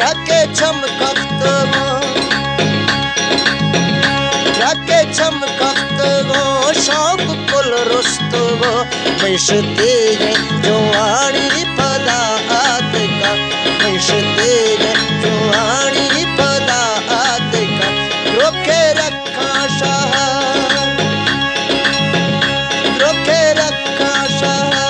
रखे चमकत गो शौक कुल रुस्त गो मिशते गए जुआड़ी पदात का मिशते गए जुआड़ी पदात का रोके रखा शहर रोके रखा शहर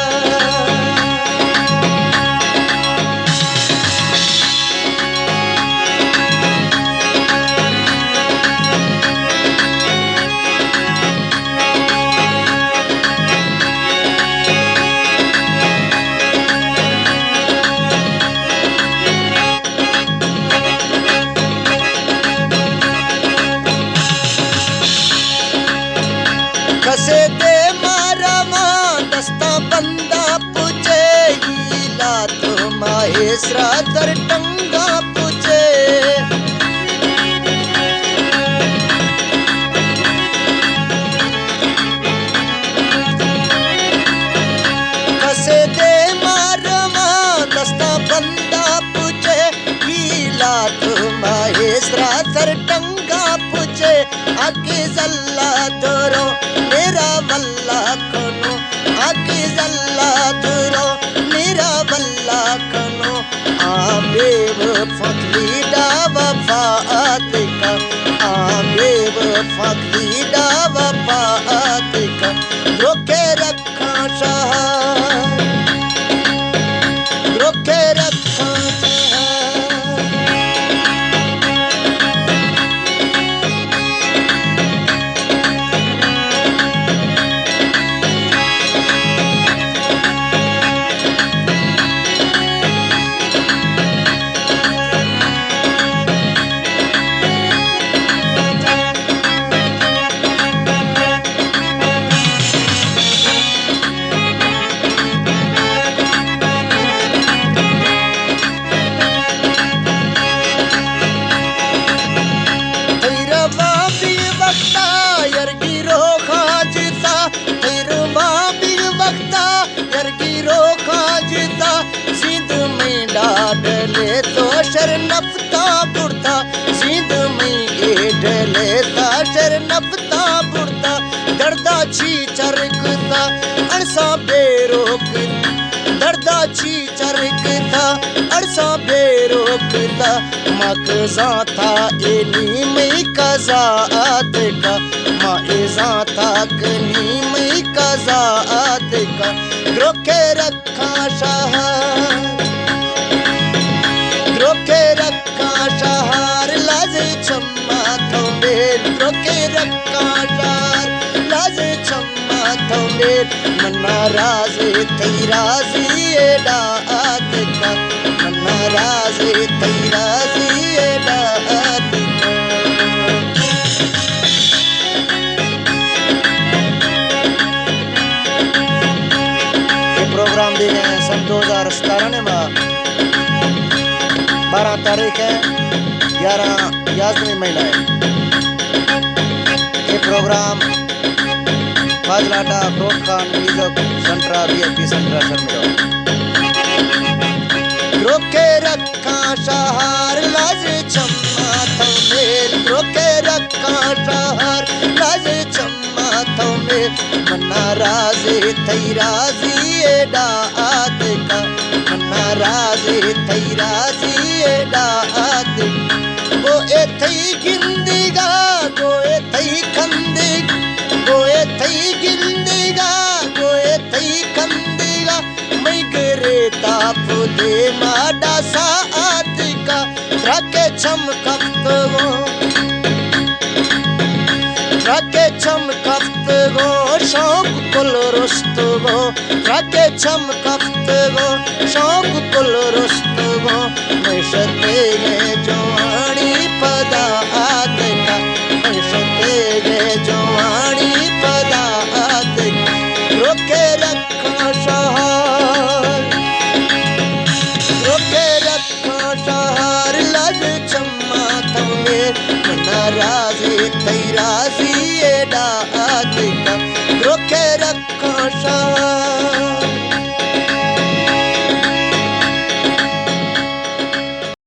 कसे दे मारा मां दस्ता बंदा पूछे हीला तो माहेसरा दर टंगा पूछे कसे दे मारा मां दस्ता बंदा पूछे हीला तो माहेसरा दर टंगा पूछे आके जल्ला दरो मेरा वल्ला कनो आके जल्ला दरो मेरा वल्ला कनो आबेव फकलीडा वफात का आबेव फकलीडा वफात का रोके रखा शहर रोके रखा डले तो शरनफता बुढ़ता जिंद में डले ता शरनफता बुढ़ता दर्दा छी चरकता अरसा बेरोक दर्दा छी चरकता अरसा बेरोकता मकजा था एनी में कज़ात का मकजा था कनी में कज़ात का रोके रखा शहर रोके रखा शहर लाजे चम्मा थोमेल रोके रखा शहर लाजे चम्मा थोमेल मन्ना राजे तैराजी डात का मन्ना राजे तैराजी डात का ये प्रोग्राम दे गए सन 2017 में 12 तारीख है 11 महीना है। ये प्रोग्राम फाजलाटा ब्रॉडकास्ट म्यूजिक सेंट्रा वीआईपी सेंट्रा सर में रोके रखा शहर लाजे चम्मा थमेल रोके रखा शहर लाजे चम्मा थमेल मन्ना राजे तैराजी डात का मन्ना राजे तैराजी डात गो एथई गिंदिगा गो एथई खंदिग गो एथई गिंदिगा गो एथई खंदिगा मैं करे ताप दे माडा सात का रखे चमकत गो रखे चमकत गो शौक कुल रुस्त गो रखे चमकत गो शौक कुल रुस्त गो मिशते गए जुआड़ी पदात का मिशते गए जुआड़ी पदात का रोके रखा शहर रोके रखा शहर लज चम्मा थमे मन्ना राजी तैराजी डात का रोके रखा शहर